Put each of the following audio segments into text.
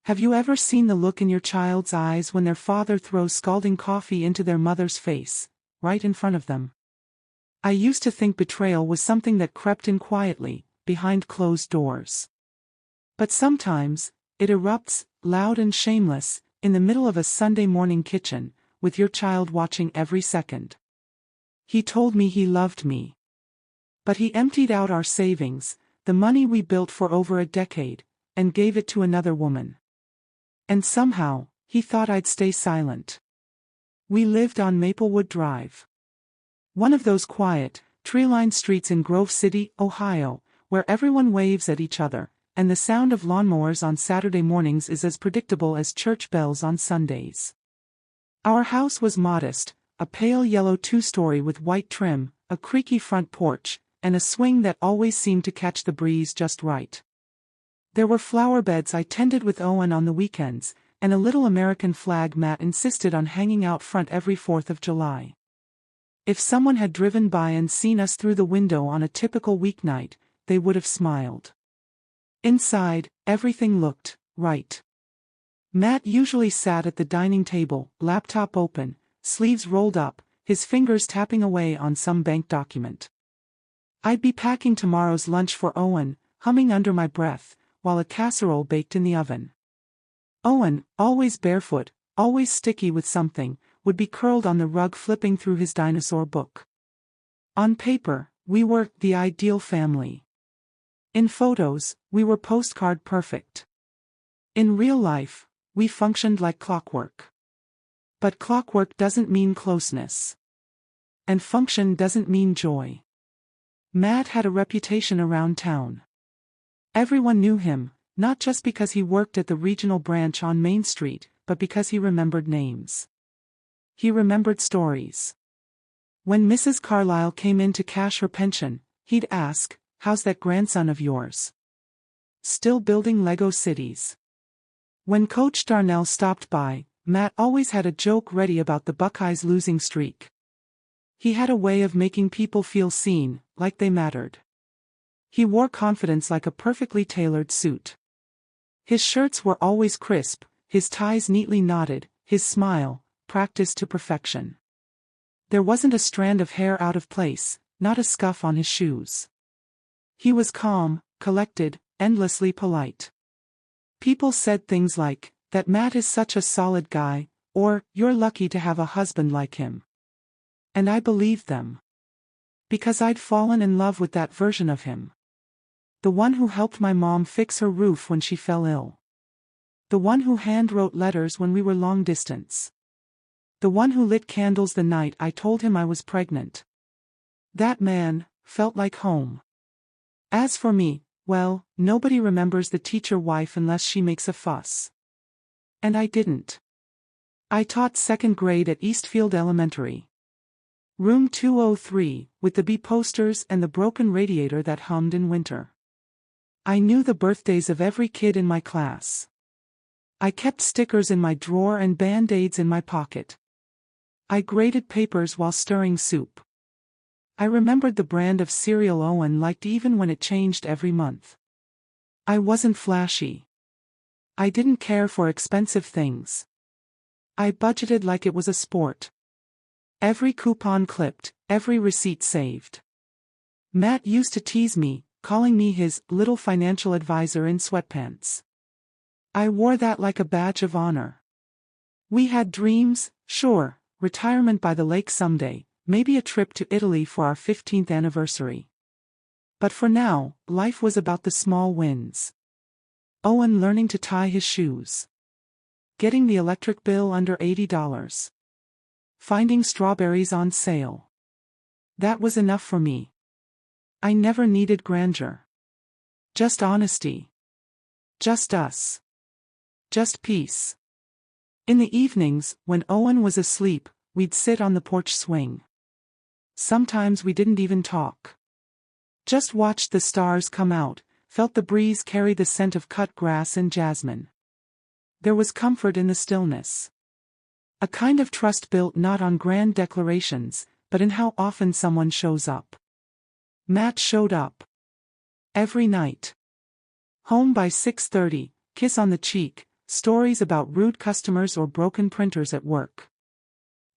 Have you ever seen the look in your child's eyes when their father throws scalding coffee into their mother's face, right in front of them? I used to think betrayal was something that crept in quietly, behind closed doors. But sometimes, it erupts, loud and shameless, in the middle of a Sunday morning kitchen, with your child watching every second. He told me he loved me. But he emptied out our savings, the money we built for over a decade, and gave it to another woman. And somehow, he thought I'd stay silent. We lived on Maplewood Drive. One of those quiet, tree-lined streets in Grove City, Ohio, where everyone waves at each other, and the sound of lawnmowers on Saturday mornings is as predictable as church bells on Sundays. Our house was modest, a pale yellow two-story with white trim, a creaky front porch, and a swing that always seemed to catch the breeze just right. There were flower beds I tended with Owen on the weekends, and a little American flag Matt insisted on hanging out front every 4th of July. If someone had driven by and seen us through the window on a typical weeknight, they would have smiled. Inside, everything looked right. Matt usually sat at the dining table, laptop open, sleeves rolled up, his fingers tapping away on some bank document. I'd be packing tomorrow's lunch for Owen, humming under my breath, while a casserole baked in the oven. Owen, always barefoot, always sticky with something, would be curled on the rug flipping through his dinosaur book. On paper, we were the ideal family. In photos, we were postcard perfect. In real life, we functioned like clockwork. But clockwork doesn't mean closeness. And function doesn't mean joy. Matt had a reputation around town. Everyone knew him, not just because he worked at the regional branch on Main Street, but because he remembered names. He remembered stories. When Mrs. Carlyle came in to cash her pension, he'd ask, "How's that grandson of yours? Still building Lego cities?" When Coach Darnell stopped by, Matt always had a joke ready about the Buckeyes' losing streak. He had a way of making people feel seen, like they mattered. He wore confidence like a perfectly tailored suit. His shirts were always crisp, his ties neatly knotted, his smile, practiced to perfection. There wasn't a strand of hair out of place, not a scuff on his shoes. He was calm, collected, endlessly polite. People said things like, "That Matt is such a solid guy," or, "You're lucky to have a husband like him." And I believed them. Because I'd fallen in love with that version of him. The one who helped my mom fix her roof when she fell ill. The one who hand-wrote letters when we were long distance. The one who lit candles the night I told him I was pregnant. That man felt like home. As for me, well, nobody remembers the teacher wife unless she makes a fuss. And I didn't. I taught 2nd grade at Eastfield Elementary. Room 203, with the bee posters and the broken radiator that hummed in winter. I knew the birthdays of every kid in my class. I kept stickers in my drawer and Band-Aids in my pocket. I graded papers while stirring soup. I remembered the brand of cereal Owen liked even when it changed every month. I wasn't flashy. I didn't care for expensive things. I budgeted like it was a sport. Every coupon clipped, every receipt saved. Matt used to tease me, calling me his little financial advisor in sweatpants. I wore that like a badge of honor. We had dreams, sure, retirement by the lake someday, maybe a trip to Italy for our 15th anniversary. But for now, life was about the small wins. Owen learning to tie his shoes. Getting the electric bill under $80. Finding strawberries on sale. That was enough for me. I never needed grandeur. Just honesty. Just us. Just peace. In the evenings, when Owen was asleep, we'd sit on the porch swing. Sometimes we didn't even talk. Just watched the stars come out, felt the breeze carry the scent of cut grass and jasmine. There was comfort in the stillness. A kind of trust built not on grand declarations, but in how often someone shows up. Matt showed up. Every night. Home by 6:30, kiss on the cheek, stories about rude customers or broken printers at work.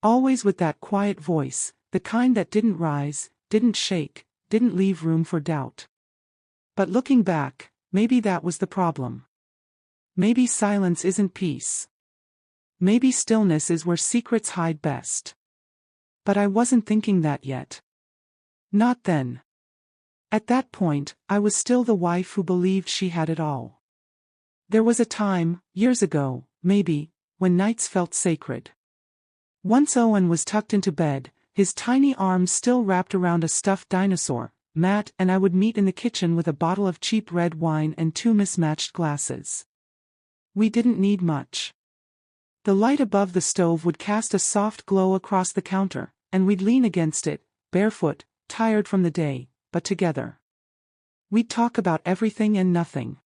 Always with that quiet voice, the kind that didn't rise, didn't shake, didn't leave room for doubt. But looking back, maybe that was the problem. Maybe silence isn't peace. Maybe stillness is where secrets hide best. But I wasn't thinking that yet. Not then. At that point, I was still the wife who believed she had it all. There was a time, years ago, maybe, when nights felt sacred. Once Owen was tucked into bed, his tiny arms still wrapped around a stuffed dinosaur. Matt and I would meet in the kitchen with a bottle of cheap red wine and 2 mismatched glasses. We didn't need much. The light above the stove would cast a soft glow across the counter, and we'd lean against it, barefoot, tired from the day, but together. We'd talk about everything and nothing.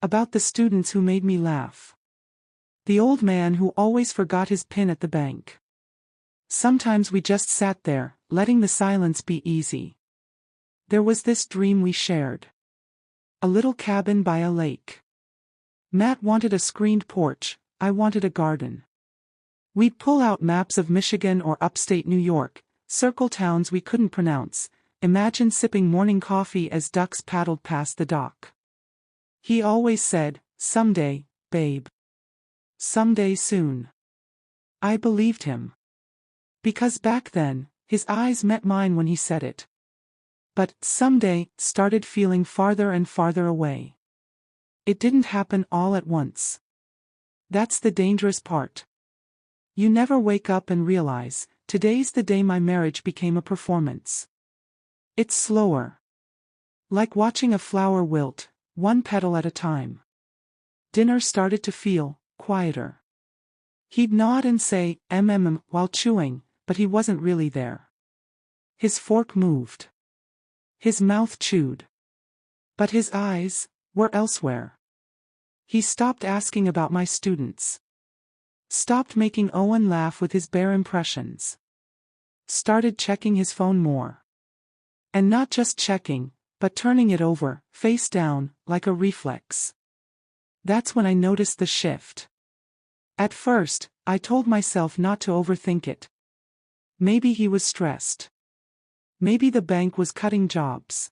About the students who made me laugh. The old man who always forgot his PIN at the bank. Sometimes we just sat there, letting the silence be easy. There was this dream we shared. A little cabin by a lake. Matt wanted a screened porch, I wanted a garden. We'd pull out maps of Michigan or upstate New York, circle towns we couldn't pronounce, imagine sipping morning coffee as ducks paddled past the dock. He always said, "Someday, babe. Someday soon." I believed him. Because back then, his eyes met mine when he said it. But someday started feeling farther and farther away. It didn't happen all at once. That's the dangerous part. You never wake up and realize, today's the day my marriage became a performance. It's slower. Like watching a flower wilt, one petal at a time. Dinner started to feel quieter. He'd nod and say, while chewing, but he wasn't really there. His fork moved. His mouth chewed. But his eyes were elsewhere. He stopped asking about my students. Stopped making Owen laugh with his bare impressions. Started checking his phone more. And not just checking, but turning it over, face down, like a reflex. That's when I noticed the shift. At first, I told myself not to overthink it. Maybe he was stressed. Maybe the bank was cutting jobs.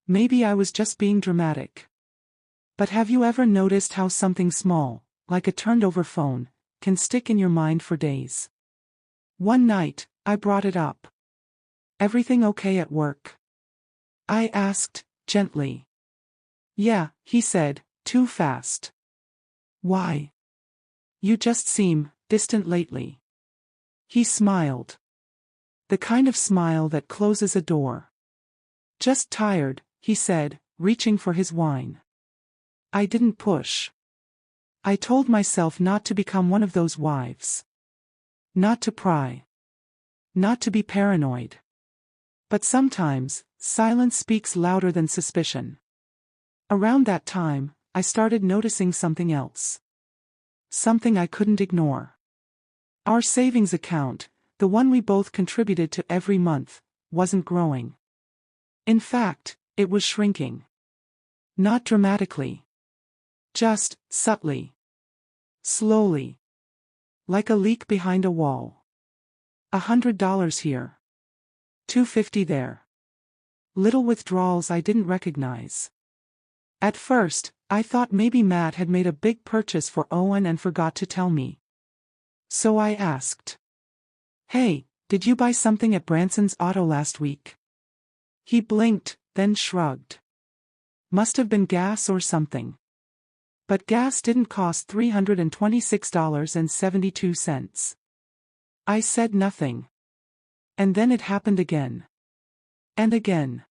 Maybe I was just being dramatic. But have you ever noticed how something small, like a turned-over phone, can stick in your mind for days? One night, I brought it up. "Everything okay at work?" I asked, gently. "Yeah," he said, "too fast." "Why?" "You just seem distant lately." He smiled. The kind of smile that closes a door. "Just tired," he said, reaching for his wine. I didn't push. I told myself not to become one of those wives. Not to pry. Not to be paranoid. But sometimes, silence speaks louder than suspicion. Around that time, I started noticing something else. Something I couldn't ignore. Our savings account, the one we both contributed to every month, wasn't growing. In fact, it was shrinking. Not dramatically. Just subtly. Slowly. Like a leak behind a wall. $100 here. $250 there. Little withdrawals I didn't recognize. At first, I thought maybe Matt had made a big purchase for Owen and forgot to tell me. So I asked. "Hey, did you buy something at Branson's Auto last week?" He blinked, then shrugged. Must have been gas or something. But gas didn't cost $326.72. I said nothing. And then it happened again. And again.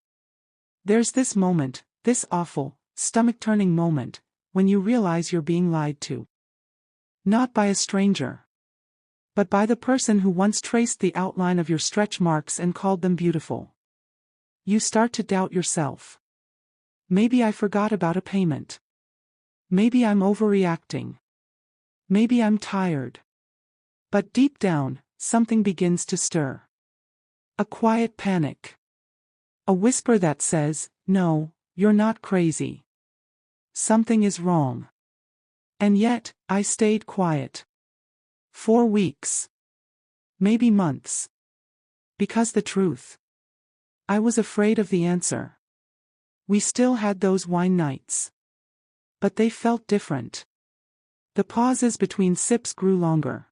There's this moment, this awful, stomach-turning moment, when you realize you're being lied to. Not by a stranger. But by the person who once traced the outline of your stretch marks and called them beautiful. You start to doubt yourself. Maybe I forgot about a payment. Maybe I'm overreacting. Maybe I'm tired. But deep down, something begins to stir. A quiet panic. A whisper that says, "No, you're not crazy. Something is wrong." And yet, I stayed quiet. 4 weeks. Maybe months. Because the truth. I was afraid of the answer. We still had those wine nights. But they felt different. The pauses between sips grew longer.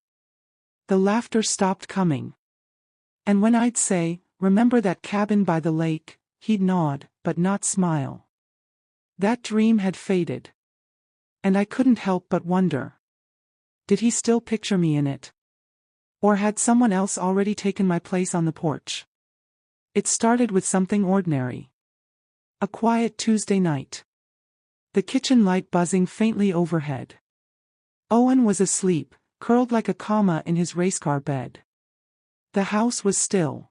The laughter stopped coming. And when I'd say, "Remember that cabin by the lake," he'd nod, but not smile. That dream had faded. And I couldn't help but wonder. Did he still picture me in it? Or had someone else already taken my place on the porch? It started with something ordinary. A quiet Tuesday night. The kitchen light buzzing faintly overhead. Owen was asleep, curled like a comma in his racecar bed. The house was still.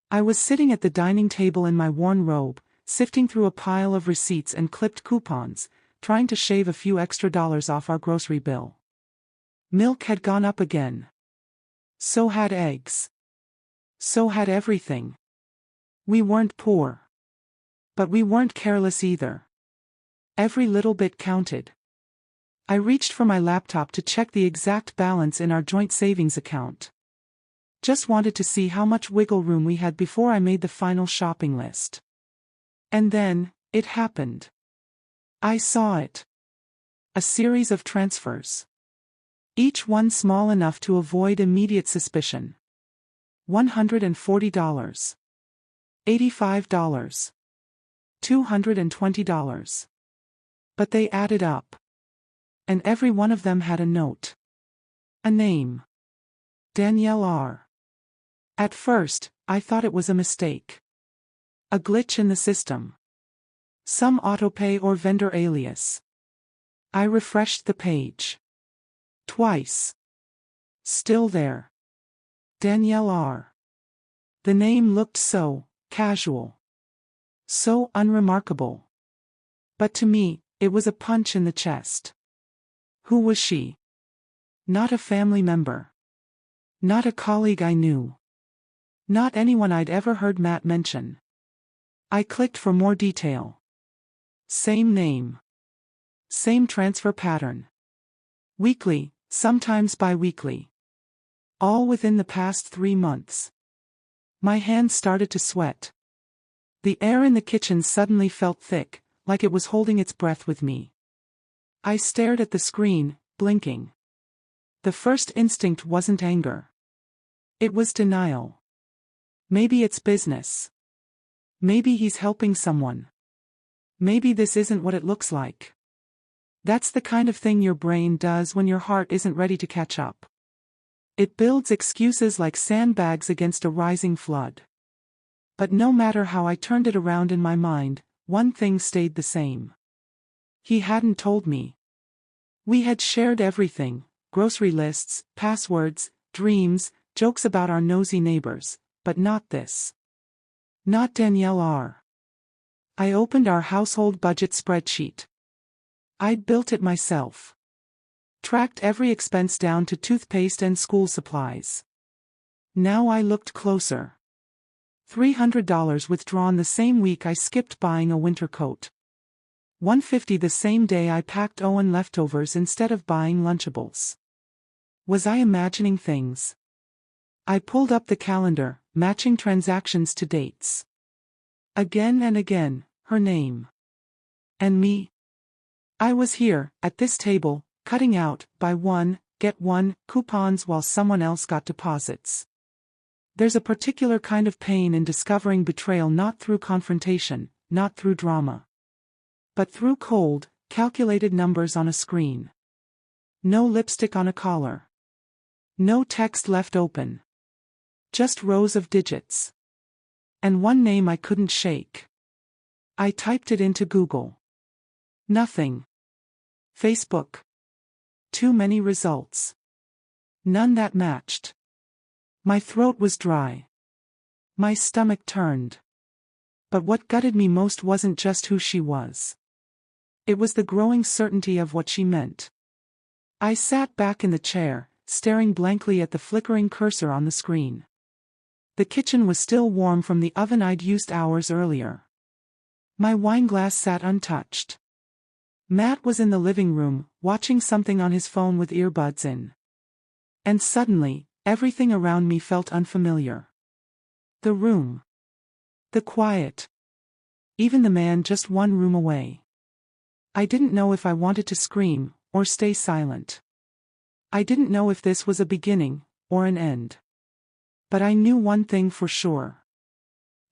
I was sitting at the dining table in my worn robe, sifting through a pile of receipts and clipped coupons, trying to shave a few extra dollars off our grocery bill. Milk had gone up again. So had eggs. So had everything. We weren't poor. But we weren't careless either. Every little bit counted. I reached for my laptop to check the exact balance in our joint savings account. Just wanted to see how much wiggle room we had before I made the final shopping list. And then, it happened. I saw it. A series of transfers. Each one small enough to avoid immediate suspicion. $140. $85. $220. But they added up. And every one of them had a note. A name. Danielle R. At first, I thought it was a mistake. A glitch in the system. Some autopay or vendor alias. I refreshed the page. Twice. Still there. Danielle R. The name looked so casual. So unremarkable. But to me, it was a punch in the chest. Who was she? Not a family member. Not a colleague I knew. Not anyone I'd ever heard Matt mention. I clicked for more detail. Same name. Same transfer pattern. Weekly, sometimes bi-weekly. All within the past 3 months. My hand started to sweat. The air in the kitchen suddenly felt thick, like it was holding its breath with me. I stared at the screen, blinking. The first instinct wasn't anger. It was denial. Maybe it's business. Maybe he's helping someone. Maybe this isn't what it looks like. That's the kind of thing your brain does when your heart isn't ready to catch up. It builds excuses like sandbags against a rising flood. But no matter how I turned it around in my mind, one thing stayed the same. He hadn't told me. We had shared everything: grocery lists, passwords, dreams, jokes about our nosy neighbors, but not this. Not Danielle R. I opened our household budget spreadsheet. I'd built it myself. Tracked every expense down to toothpaste and school supplies. Now I looked closer. $300 withdrawn the same week I skipped buying a winter coat. $150 the same day I packed Owen leftovers instead of buying Lunchables. Was I imagining things? I pulled up the calendar, matching transactions to dates. Again and again, her name. And me. I was here, at this table, cutting out, buy one, get one, coupons while someone else got deposits. There's a particular kind of pain in discovering betrayal not through confrontation, not through drama. But through cold, calculated numbers on a screen. No lipstick on a collar. No text left open. Just rows of digits. And one name I couldn't shake. I typed it into Google. Nothing. Facebook. Too many results. None that matched. My throat was dry. My stomach turned. But what gutted me most wasn't just who she was. It was the growing certainty of what she meant. I sat back in the chair, staring blankly at the flickering cursor on the screen. The kitchen was still warm from the oven I'd used hours earlier. My wineglass sat untouched. Matt was in the living room, watching something on his phone with earbuds in. And suddenly, everything around me felt unfamiliar. The room. The quiet. Even the man just one room away. I didn't know if I wanted to scream, or stay silent. I didn't know if this was a beginning, or an end. But I knew one thing for sure.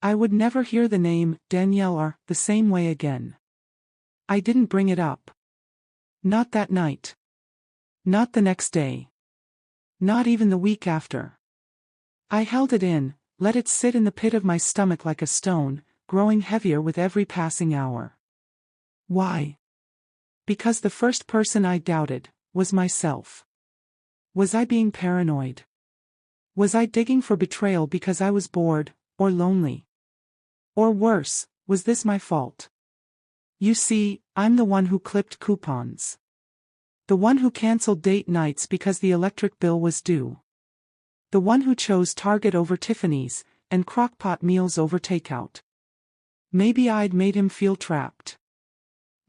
I would never hear the name, Danielle, the same way again. I didn't bring it up. Not that night. Not the next day. Not even the week after. I held it in, let it sit in the pit of my stomach like a stone, growing heavier with every passing hour. Why? Because the first person I doubted was myself. Was I being paranoid? Was I digging for betrayal because I was bored, or lonely? Or worse, was this my fault? You see, I'm the one who clipped coupons. The one who canceled date nights because the electric bill was due. The one who chose Target over Tiffany's, and crockpot meals over takeout. Maybe I'd made him feel trapped.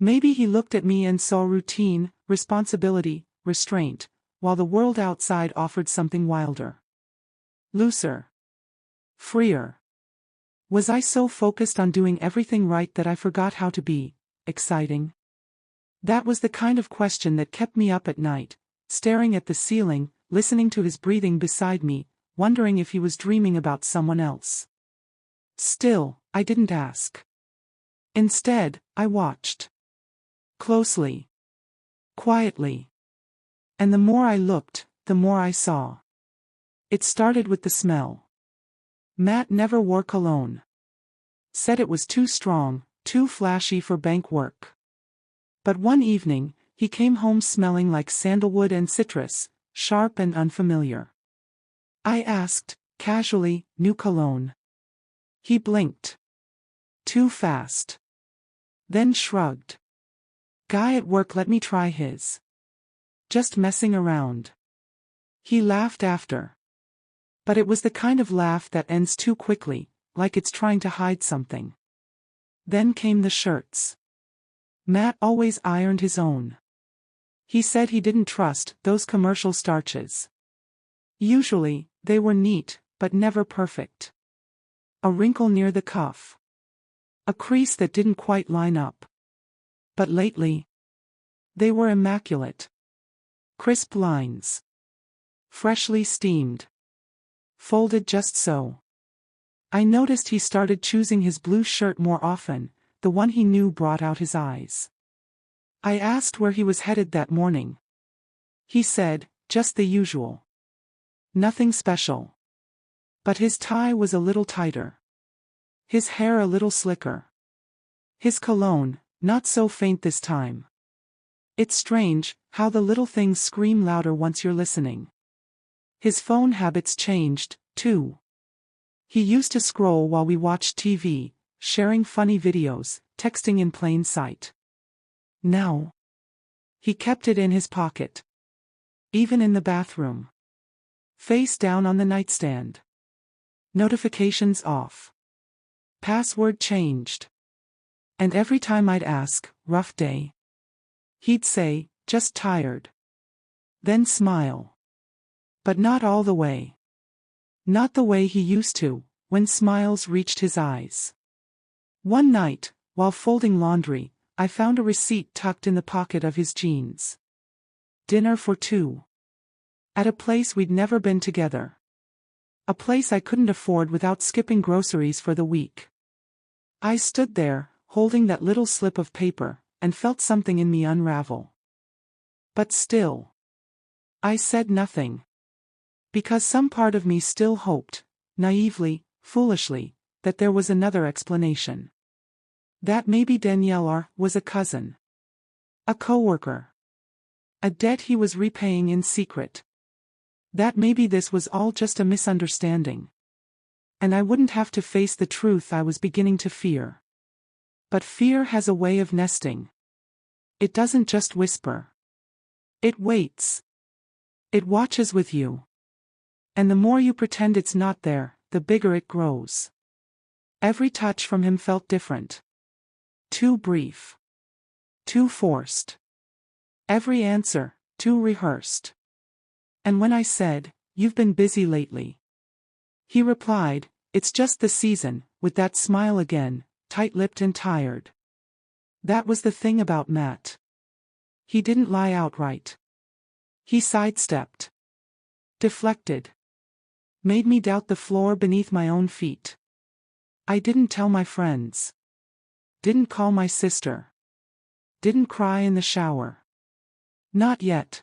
Maybe he looked at me and saw routine, responsibility, restraint, while the world outside offered something wilder. Looser. Freer. Was I so focused on doing everything right that I forgot how to be exciting? That was the kind of question that kept me up at night, staring at the ceiling, listening to his breathing beside me, wondering if he was dreaming about someone else. Still, I didn't ask. Instead, I watched. Closely. Quietly. And the more I looked, the more I saw. It started with the smell. Matt never wore cologne. Said it was too strong, too flashy for bank work. But one evening, he came home smelling like sandalwood and citrus, sharp and unfamiliar. I asked, casually, new cologne? He blinked. Too fast. Then shrugged. Guy at work let me try his. Just messing around. He laughed after. But it was the kind of laugh that ends too quickly, like it's trying to hide something. Then came the shirts. Matt always ironed his own. He said he didn't trust those commercial starches. Usually, they were neat, but never perfect. A wrinkle near the cuff. A crease that didn't quite line up. But lately, they were immaculate. Crisp lines. Freshly steamed. Folded just so. I noticed he started choosing his blue shirt more often, the one he knew brought out his eyes. I asked where he was headed that morning. He said, just the usual. Nothing special. But his tie was a little tighter. His hair a little slicker. His cologne, not so faint this time. It's strange, how the little things scream louder once you're listening. His phone habits changed, too. He used to scroll while we watched TV, sharing funny videos, texting in plain sight. Now, he kept it in his pocket. Even in the bathroom. Face down on the nightstand. Notifications off. Password changed. And every time I'd ask, rough day? He'd say, just tired. Then smile. But not all the way. Not the way he used to, when smiles reached his eyes. One night, while folding laundry, I found a receipt tucked in the pocket of his jeans. Dinner for two. At a place we'd never been together. A place I couldn't afford without skipping groceries for the week. I stood there, holding that little slip of paper, and felt something in me unravel. But still. I said nothing. Because some part of me still hoped, naively, foolishly, that there was another explanation. That maybe Danielle was a cousin. A coworker. A debt he was repaying in secret. That maybe this was all just a misunderstanding. And I wouldn't have to face the truth I was beginning to fear. But fear has a way of nesting. It doesn't just whisper. It waits. It watches with you. And the more you pretend it's not there, the bigger it grows. Every touch from him felt different. Too brief. Too forced. Every answer, too rehearsed. And when I said, "You've been busy lately," he replied, "It's just the season," with that smile again, tight-lipped and tired. That was the thing about Matt. He didn't lie outright. He sidestepped. Deflected. Made me doubt the floor beneath my own feet. I didn't tell my friends. Didn't call my sister. Didn't cry in the shower. Not yet.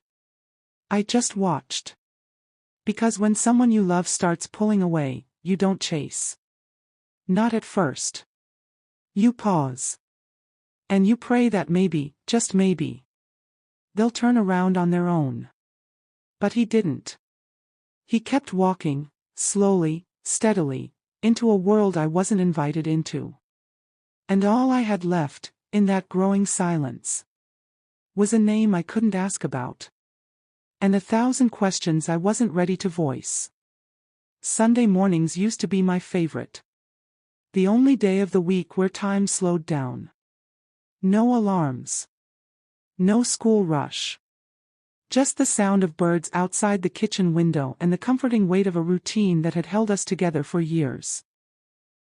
I just watched. Because when someone you love starts pulling away, you don't chase. Not at first. You pause. And you pray that maybe, just maybe, they'll turn around on their own. But he didn't. He kept walking, slowly, steadily, into a world I wasn't invited into. And all I had left, in that growing silence, was a name I couldn't ask about. And 1,000 questions I wasn't ready to voice. Sunday mornings used to be my favorite. The only day of the week where time slowed down. No alarms. No school rush. Just the sound of birds outside the kitchen window and the comforting weight of a routine that had held us together for years.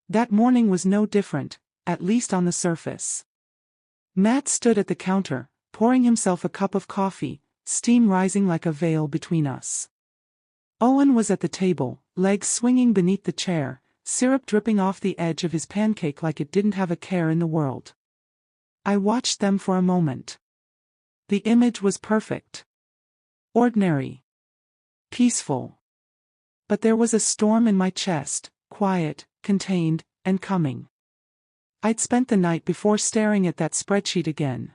That morning was no different, at least on the surface. Matt stood at the counter, pouring himself a cup of coffee, steam rising like a veil between us. Owen was at the table, legs swinging beneath the chair, syrup dripping off the edge of his pancake like it didn't have a care in the world. I watched them for a moment. The image was perfect. Ordinary. Peaceful. But there was a storm in my chest, quiet, contained, and coming. I'd spent the night before staring at that spreadsheet again.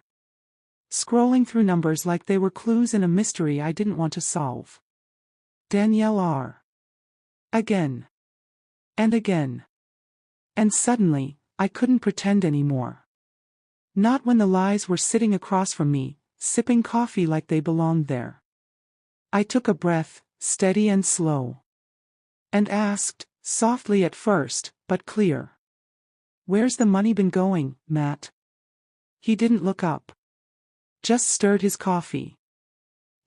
Scrolling through numbers like they were clues in a mystery I didn't want to solve. Danielle R. Again. And again. And suddenly, I couldn't pretend anymore. Not when the lies were sitting across from me, sipping coffee like they belonged there. I took a breath, steady and slow. And asked, softly at first, but clear. "Where's the money been going, Matt?" He didn't look up. Just stirred his coffee.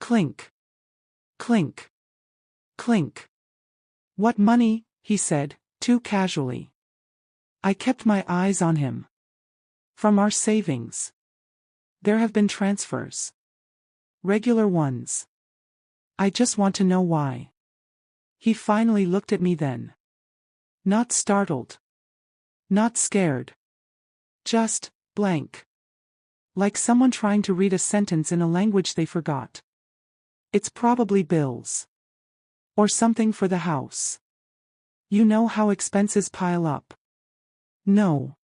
Clink. Clink. Clink. "What money?" he said, too casually. I kept my eyes on him. "From our savings. There have been transfers. Regular ones. I just want to know why." He finally looked at me then. Not startled. Not scared. Just blank. Like someone trying to read a sentence in a language they forgot. "It's probably bills. Or something for the house. You know how expenses pile up." No.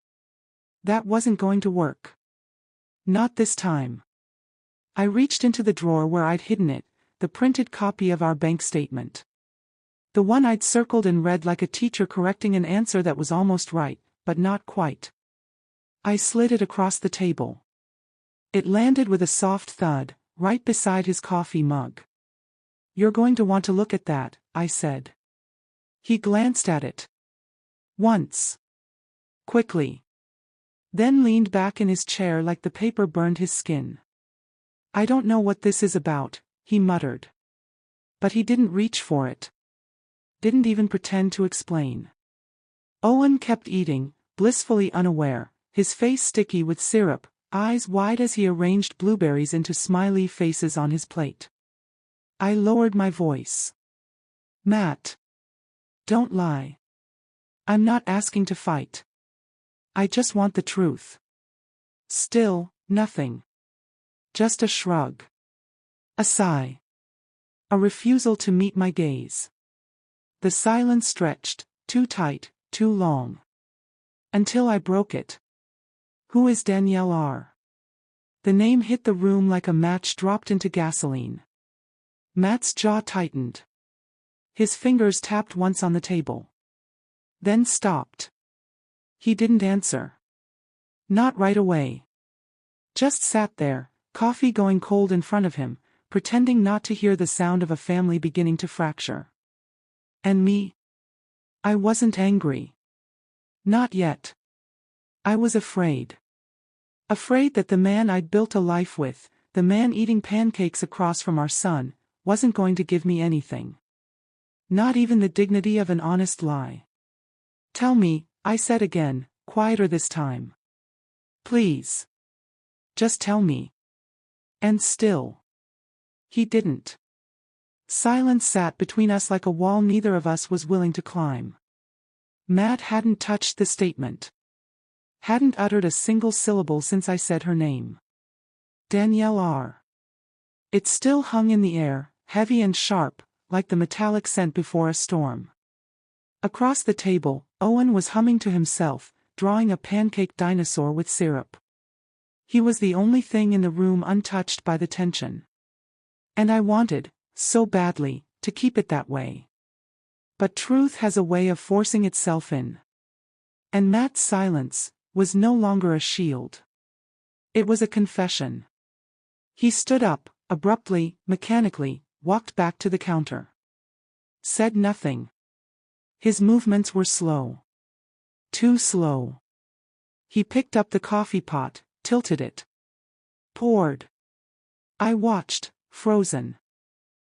That wasn't going to work. Not this time. I reached into the drawer where I'd hidden it, the printed copy of our bank statement. The one I'd circled and read like a teacher correcting an answer that was almost right, but not quite. I slid it across the table. It landed with a soft thud, right beside his coffee mug. "You're going to want to look at that," I said. He glanced at it. Once. Quickly. Then leaned back in his chair like the paper burned his skin. "I don't know what this is about," he muttered. But he didn't reach for it. Didn't even pretend to explain. Owen kept eating, blissfully unaware, his face sticky with syrup, eyes wide as he arranged blueberries into smiley faces on his plate. I lowered my voice. "Matt. Don't lie. I'm not asking to fight. I just want the truth." Still, nothing. Just a shrug. A sigh. A refusal to meet my gaze. The silence stretched, too tight, too long. Until I broke it. "Who is Danielle R.?" The name hit the room like a match dropped into gasoline. Matt's jaw tightened. His fingers tapped once on the table. Then stopped. He didn't answer. Not right away. Just sat there, coffee going cold in front of him, pretending not to hear the sound of a family beginning to fracture. And me? I wasn't angry. Not yet. I was afraid. Afraid that the man I'd built a life with, the man eating pancakes across from our son, wasn't going to give me anything. Not even the dignity of an honest lie. Tell me, I said again, quieter this time. Please. Just tell me. And still. He didn't. Silence sat between us like a wall neither of us was willing to climb. Matt hadn't touched the statement. Hadn't uttered a single syllable since I said her name. Danielle R. It still hung in the air, heavy and sharp, like the metallic scent before a storm. Across the table, Owen was humming to himself, drawing a pancake dinosaur with syrup. He was the only thing in the room untouched by the tension. And I wanted, so badly, to keep it that way. But truth has a way of forcing itself in. And Matt's silence was no longer a shield. It was a confession. He stood up, abruptly, mechanically, walked back to the counter. Said nothing. His movements were slow. Too slow. He picked up the coffee pot, tilted it. Poured. I watched, frozen.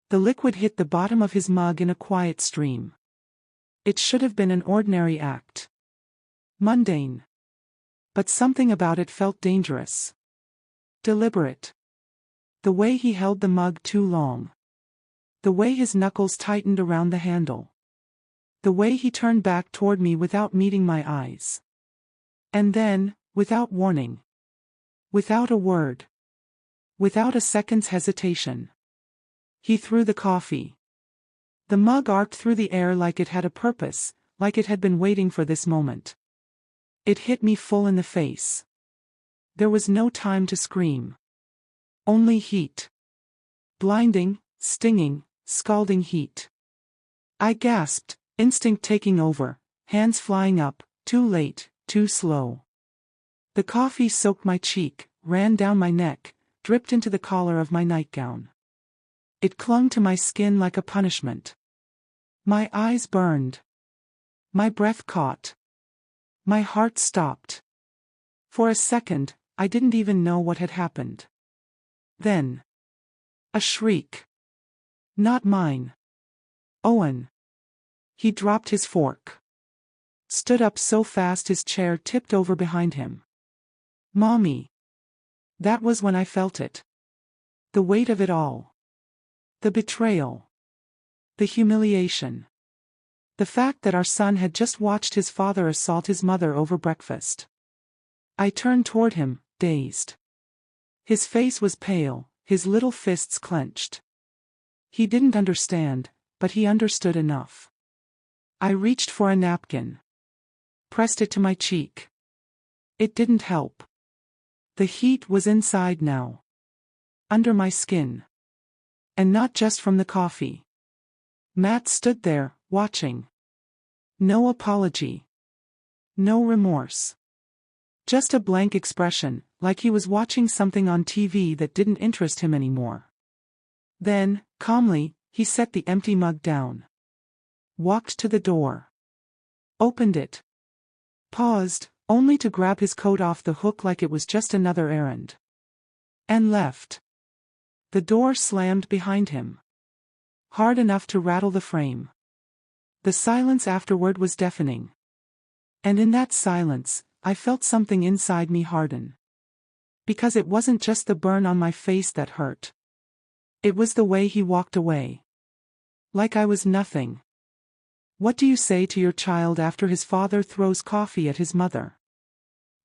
The liquid hit the bottom of his mug in a quiet stream. It should have been an ordinary act. Mundane. But something about it felt dangerous. Deliberate. The way he held the mug too long. The way his knuckles tightened around the handle. The way he turned back toward me without meeting my eyes. And then, without warning. Without a word. Without a second's hesitation. He threw the coffee. The mug arced through the air like it had a purpose, like it had been waiting for this moment. It hit me full in the face. There was no time to scream. Only heat. Blinding, stinging, scalding heat. I gasped, instinct taking over, hands flying up, too late, too slow. The coffee soaked my cheek, ran down my neck, dripped into the collar of my nightgown. It clung to my skin like a punishment. My eyes burned. My breath caught. My heart stopped. For a second, I didn't even know what had happened. Then. A shriek. Not mine. Owen. He dropped his fork. Stood up so fast his chair tipped over behind him. Mommy. That was when I felt it. The weight of it all. The betrayal. The humiliation. The fact that our son had just watched his father assault his mother over breakfast. I turned toward him, dazed. His face was pale, his little fists clenched. He didn't understand, but he understood enough. I reached for a napkin. Pressed it to my cheek. It didn't help. The heat was inside now. Under my skin. And not just from the coffee. Matt stood there, watching. No apology. No remorse. Just a blank expression, like he was watching something on TV that didn't interest him anymore. Then, calmly, he set the empty mug down. Walked to the door. Opened it. Paused, only to grab his coat off the hook like it was just another errand. And left. The door slammed behind him. Hard enough to rattle the frame. The silence afterward was deafening. And in that silence, I felt something inside me harden. Because it wasn't just the burn on my face that hurt. It was the way he walked away. Like I was nothing. What do you say to your child after his father throws coffee at his mother?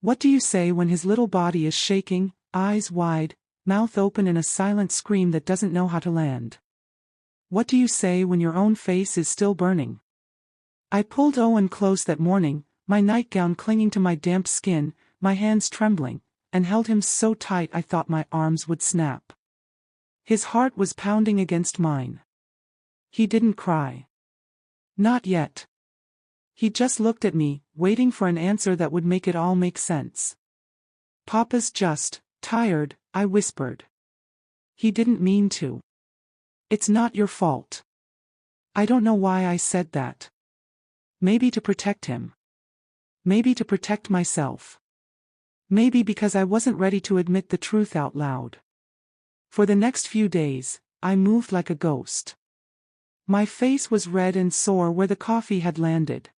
What do you say when his little body is shaking, eyes wide, mouth open in a silent scream that doesn't know how to land? What do you say when your own face is still burning? I pulled Owen close that morning, my nightgown clinging to my damp skin, my hands trembling, and held him so tight I thought my arms would snap. His heart was pounding against mine. He didn't cry. Not yet. He just looked at me, waiting for an answer that would make it all make sense. Papa's just tired, I whispered. He didn't mean to. It's not your fault. I don't know why I said that. Maybe to protect him. Maybe to protect myself. Maybe because I wasn't ready to admit the truth out loud. For the next few days, I moved like a ghost. My face was red and sore where the coffee had landed.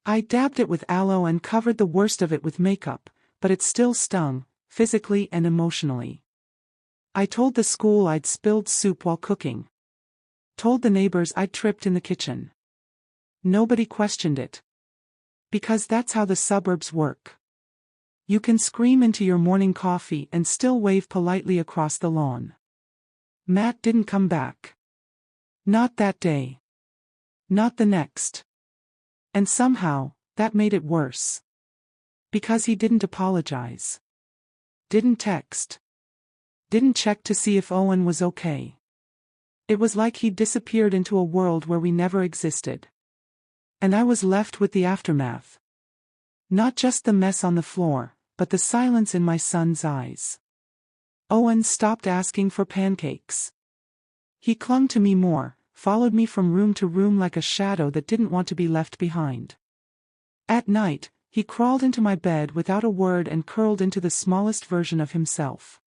I dabbed it with aloe and covered the worst of it with makeup, but it still stung, physically and emotionally. I told the school I'd spilled soup while cooking. Told the neighbors I'd tripped in the kitchen. Nobody questioned it. Because that's how the suburbs work. You can scream into your morning coffee and still wave politely across the lawn. Matt didn't come back. Not that day. Not the next. And somehow, that made it worse. Because he didn't apologize. Didn't text. Didn't check to see if Owen was okay. It was like he'd disappeared into a world where we never existed. And I was left with the aftermath. Not just the mess on the floor, but the silence in my son's eyes. Owen stopped asking for pancakes. He clung to me more, followed me from room to room like a shadow that didn't want to be left behind. At night, he crawled into my bed without a word and curled into the smallest version of himself.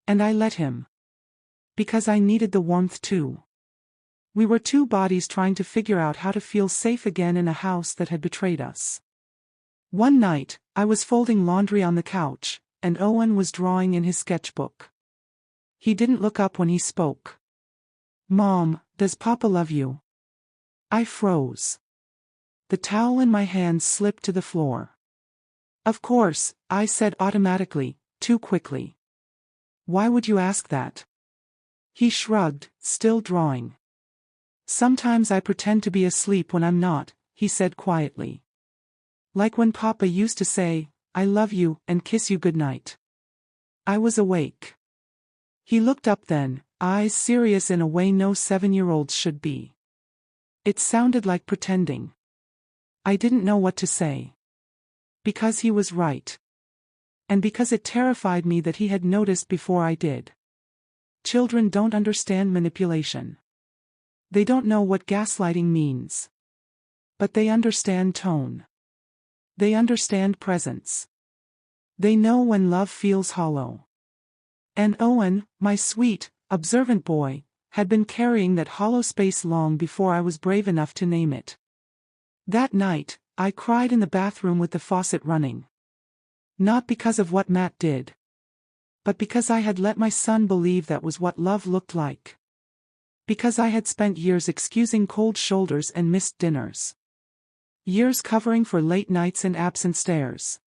And I let him. Because I needed the warmth too. We were two bodies trying to figure out how to feel safe again in a house that had betrayed us. One night, I was folding laundry on the couch, and Owen was drawing in his sketchbook. He didn't look up when he spoke. "Mom, does Papa love you?" I froze. The towel in my hand slipped to the floor. "Of course," I said automatically, too quickly. "Why would you ask that?" He shrugged, still drawing. "Sometimes I pretend to be asleep when I'm not," he said quietly. "Like when Papa used to say, 'I love you,' and kiss you goodnight." I was awake. He looked up then, eyes serious in a way no 7-year-olds should be. It sounded like pretending. I didn't know what to say. Because he was right. And because it terrified me that he had noticed before I did. Children don't understand manipulation. They don't know what gaslighting means. But they understand tone. They understand presence. They know when love feels hollow. And Owen, my sweet, observant boy, had been carrying that hollow space long before I was brave enough to name it. That night, I cried in the bathroom with the faucet running. Not because of what Matt did. But because I had let my son believe that was what love looked like. Because I had spent years excusing cold shoulders and missed dinners. Years covering for late nights and absent stares.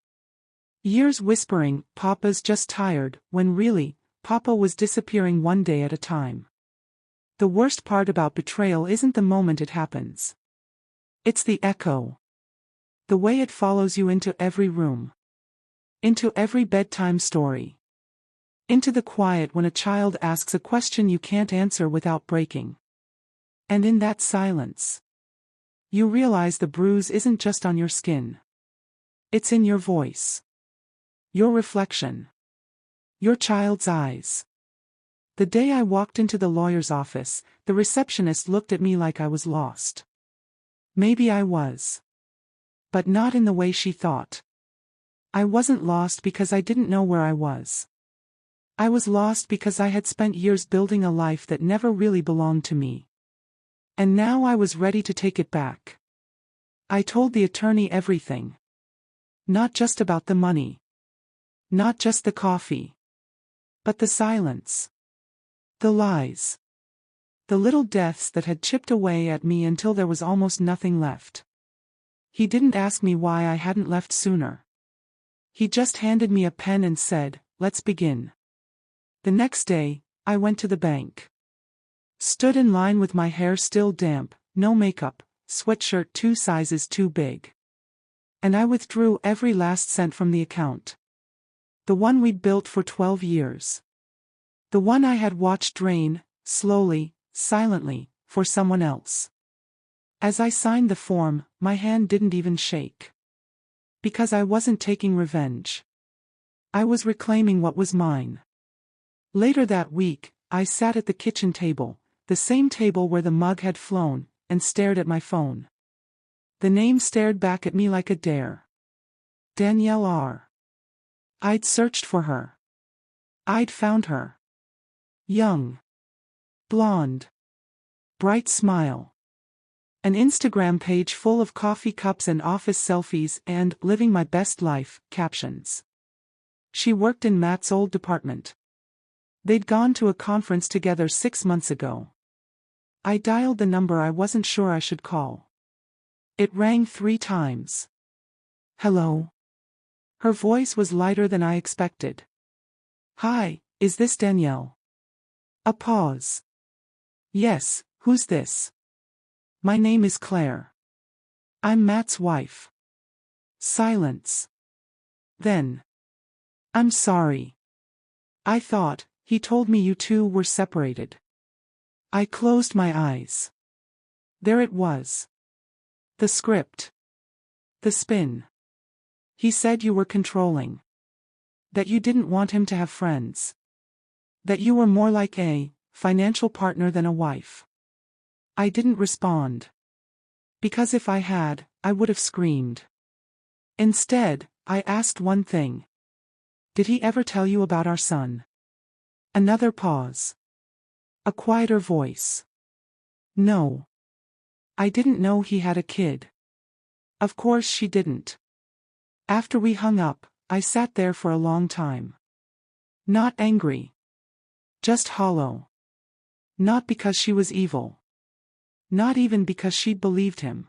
Years whispering, "Papa's just tired," when really, Papa was disappearing one day at a time. The worst part about betrayal isn't the moment it happens. It's the echo. The way it follows you into every room. Into every bedtime story. Into the quiet when a child asks a question you can't answer without breaking. And in that silence, you realize the bruise isn't just on your skin. It's in your voice. Your reflection. Your child's eyes. The day I walked into the lawyer's office, the receptionist looked at me like I was lost. Maybe I was. But not in the way she thought. I wasn't lost because I didn't know where I was. I was lost because I had spent years building a life that never really belonged to me. And now I was ready to take it back. I told the attorney everything. Not just about the money. Not just the coffee. But the silence. The lies. The little deaths that had chipped away at me until there was almost nothing left. He didn't ask me why I hadn't left sooner. He just handed me a pen and said, "Let's begin." The next day, I went to the bank. Stood in line with my hair still damp, no makeup, sweatshirt 2 sizes too big. And I withdrew every last cent from the account. The one we'd built for 12 years. The one I had watched drain, slowly, silently, for someone else. As I signed the form, my hand didn't even shake. Because I wasn't taking revenge. I was reclaiming what was mine. Later that week, I sat at the kitchen table, the same table where the mug had flown, and stared at my phone. The name stared back at me like a dare. Danielle R. I'd searched for her. I'd found her. Young. Blonde. Bright smile. An Instagram page full of coffee cups and office selfies and "living my best life" captions. She worked in Matt's old department. They'd gone to a conference together 6 months ago. I dialed the number I wasn't sure I should call. It rang 3 times. Hello? Her voice was lighter than I expected. Hi, is this Danielle? A pause. Yes, who's this? My name is Claire. I'm Matt's wife. Silence. Then. I'm sorry. I thought, he told me you two were separated. I closed my eyes. There it was. The script. The spin. He said you were controlling. That you didn't want him to have friends. That you were more like a financial partner than a wife. I didn't respond. Because if I had, I would have screamed. Instead, I asked one thing. Did he ever tell you about our son? Another pause. A quieter voice. No. I didn't know he had a kid. Of course she didn't. After we hung up, I sat there for a long time. Not angry. Just hollow. Not because she was evil. Not even because she'd believed him.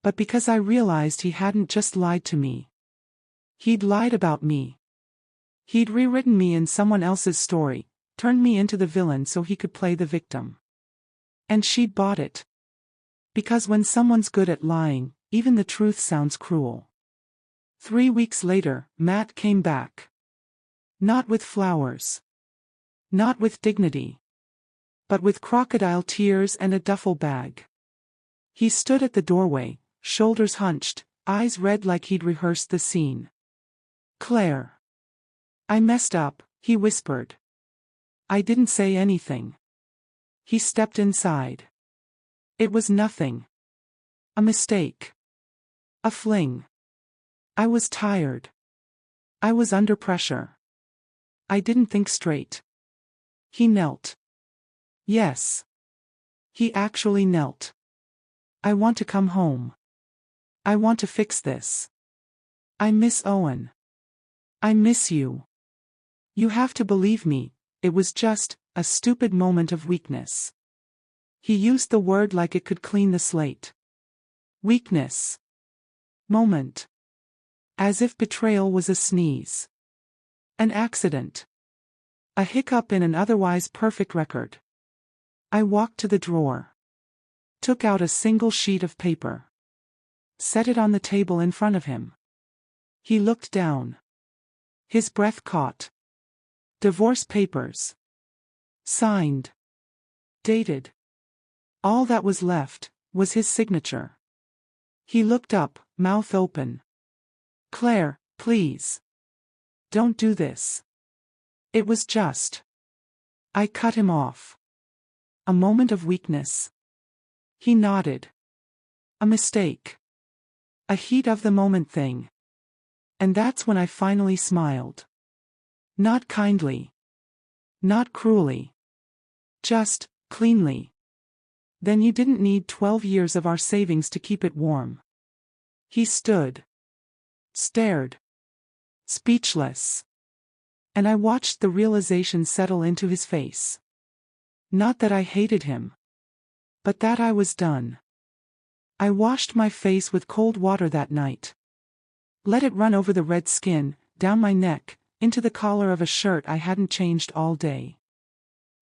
But because I realized he hadn't just lied to me. He'd lied about me. He'd rewritten me in someone else's story, turned me into the villain so he could play the victim. And she'd bought it. Because when someone's good at lying, even the truth sounds cruel. 3 weeks later, Matt came back. Not with flowers. Not with dignity. But with crocodile tears and a duffel bag. He stood at the doorway, shoulders hunched, eyes red like he'd rehearsed the scene. Claire. I messed up, he whispered. I didn't say anything. He stepped inside. It was nothing. A mistake. A fling. I was tired. I was under pressure. I didn't think straight. He knelt. Yes. He actually knelt. I want to come home. I want to fix this. I miss Owen. I miss you. You have to believe me, it was just a stupid moment of weakness. He used the word like it could clean the slate. Weakness. Moment. As if betrayal was a sneeze. An accident. A hiccup in an otherwise perfect record. I walked to the drawer. Took out a single sheet of paper. Set it on the table in front of him. He looked down. His breath caught. Divorce papers. Signed. Dated. All that was left was his signature. He looked up, mouth open. Claire, please. Don't do this. It was just. I cut him off. A moment of weakness. He nodded. A mistake. A heat of the moment thing. And that's when I finally smiled. Not kindly. Not cruelly. Just, cleanly. Then you didn't need 12 years of our savings to keep it warm. He stood. Stared. Speechless. And I watched the realization settle into his face. Not that I hated him. But that I was done. I washed my face with cold water that night. Let it run over the red skin, down my neck, into the collar of a shirt I hadn't changed all day.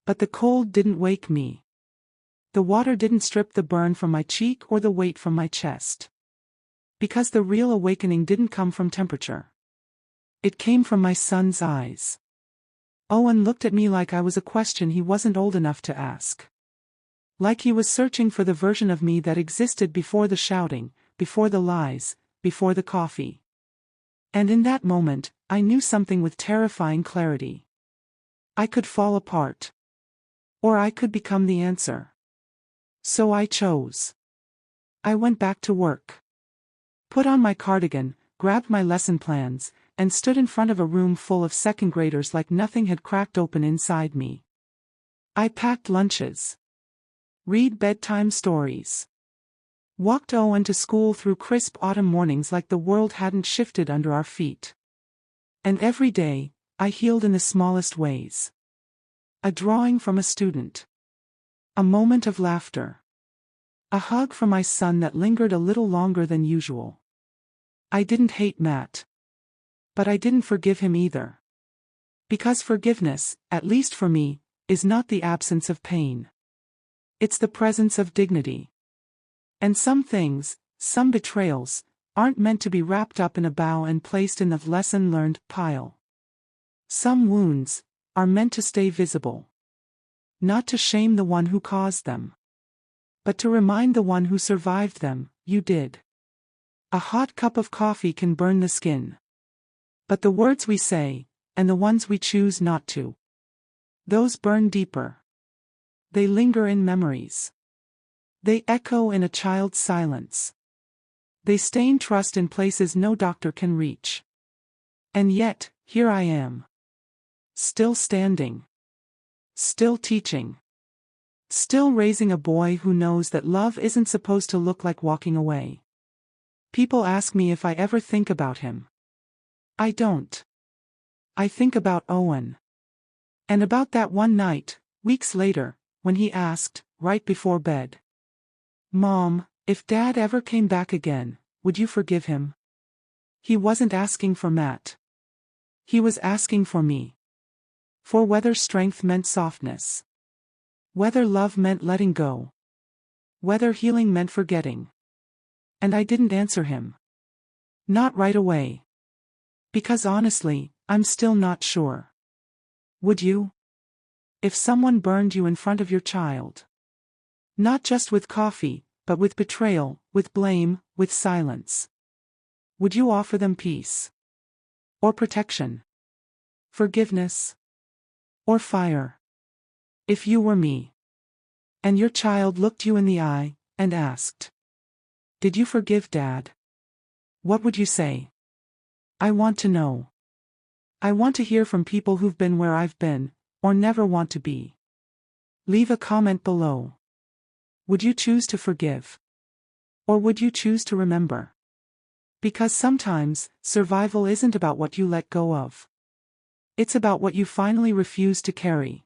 But the cold didn't wake me. The water didn't strip the burn from my cheek or the weight from my chest. Because the real awakening didn't come from temperature. It came from my son's eyes. Owen looked at me like I was a question he wasn't old enough to ask. Like he was searching for the version of me that existed before the shouting, before the lies, before the coffee. And in that moment, I knew something with terrifying clarity. I could fall apart. Or I could become the answer. So I chose. I went back to work. Put on my cardigan, grabbed my lesson plans, and stood in front of a room full of second graders like nothing had cracked open inside me. I packed lunches. Read bedtime stories. Walked Owen to school through crisp autumn mornings like the world hadn't shifted under our feet. And every day, I healed in the smallest ways. A drawing from a student. A moment of laughter. A hug from my son that lingered a little longer than usual. I didn't hate Matt. But I didn't forgive him either. Because forgiveness, at least for me, is not the absence of pain. It's the presence of dignity. And some things, some betrayals, aren't meant to be wrapped up in a bow and placed in the lesson learned pile. Some wounds are meant to stay visible. Not to shame the one who caused them, but to remind the one who survived them, you did. A hot cup of coffee can burn the skin. But the words we say, and the ones we choose not to, those burn deeper. They linger in memories. They echo in a child's silence. They stain trust in places no doctor can reach. And yet, here I am. Still standing. Still teaching. Still raising a boy who knows that love isn't supposed to look like walking away. People ask me if I ever think about him. I don't. I think about Owen. And about that one night, weeks later, when he asked, right before bed, "Mom, if Dad ever came back again, would you forgive him?" He wasn't asking for Matt. He was asking for me. For whether strength meant softness. Whether love meant letting go. Whether healing meant forgetting. And I didn't answer him. Not right away. Because honestly, I'm still not sure. Would you? If someone burned you in front of your child. Not just with coffee, but with betrayal, with blame, with silence. Would you offer them peace? Or protection? Forgiveness? Or fire? If you were me, and your child looked you in the eye, and asked, "Did you forgive Dad?" What would you say? I want to know. I want to hear from people who've been where I've been, or never want to be. Leave a comment below. Would you choose to forgive? Or would you choose to remember? Because sometimes, survival isn't about what you let go of. It's about what you finally refuse to carry.